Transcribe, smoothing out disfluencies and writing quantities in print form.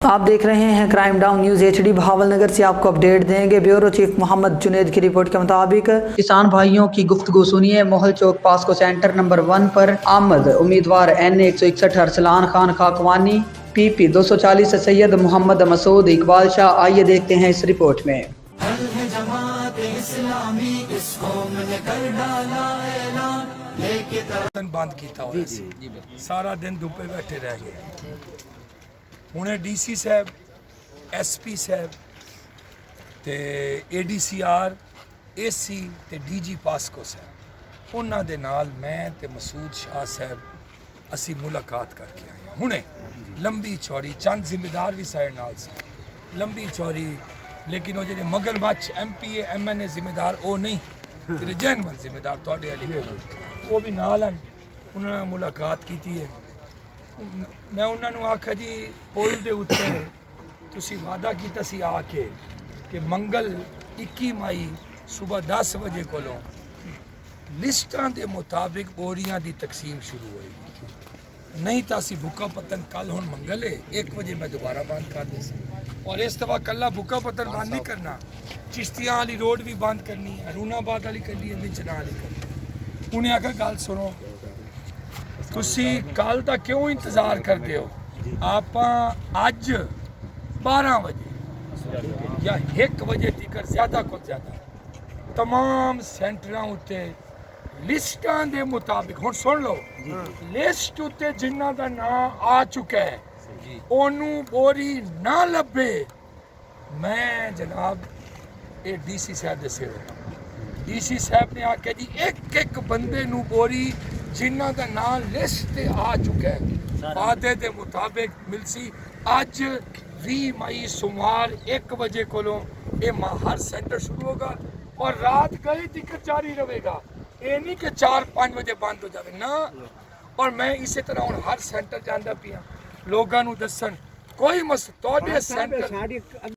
आप देख रहे हैं crime down news HD। Bahawalnagar से आपको अपडेट देंगे। ब्यूरो चीफ मोहम्मद जुनेद की रिपोर्ट के मुताबिक किसान भाइयों की गुफ्तगू सुनिए। मोहल चौक पास्को सेंटर नंबर 1 पर आमद उम्मीदवार N 161 अरसलान खान खाकवानी, PP 240 सैयद मोहम्मद मसूद इकबाल शाह। आइए देखते हैं इस रिपोर्ट में। बंद किया सारा दिन धुप्पे बैठे रह गए। हुणे DC साहब, SP साहब ते ADCR AC ते DG पास्को साहब उन्हां दे नाल मैं ते मसूद शाह साहब असी मुलाकात करके आए। हुणे लंबी चौड़ी चंद जिम्मेदार भी साढ़े नाल सी लंबी चौड़ी, लेकिन वो जो मगरमच्छ MPA MNA जिम्मेदार वो नहीं, तेरे जहनमंद जिम्मेदार थोड़े वाले वो भी नाल हैं। उन्होंने मुलाकात की है। मैं उन्होंने आखा जी पुल के उत्ते तुसी वादा किया सी आके कि मंगल 21 मई सुबह 10 बजे को लिस्टां के मुताबिक बोरियां की तकसीम शुरू होएगी, नहीं तो असी बुका पत्तन कल हुण मंगल है 1 बजे मैं दोबारा बंद कर दी। और इस दफा कला बुका पत्तन बंद नहीं करना, चिश्तियां वाली रोड भी बंद करनी है, रूनाबाद वाली करनी है, बिचना वाली करनी। उन्हें आखिर गल सुनो, तुसी कल का क्यों इंतजार करते हो? आप अज 12 बजे या 1 बजे तक ज़्यादा को ज़्यादा तमाम सेंटरों उत्ते लिस्टां दे मुताबिक हुण सुन लो, लिस्ट उत्ते जिन्हां दा नाम आ चुका है ओनू बोरी ना लभे, मैं जनाब ये DC साहब दे सिर DC साहब ने आख्या जी एक बंदे नू बोरी जिन्हां दा नाम लिस्ट ते आ चुका है वादे दे मुताबिक मिलसी। अज 20 मई सोमवार 1 बजे कोलों ये हर सेंटर शुरू होगा और रात गए तक जारी रहेगा। ये नहीं कि 4-5 बजे बंद हो जाए ना। और मैं इसी तरह हूँ हर सेंटर जाता पिया लोगों को दसन कोई मस सेंटर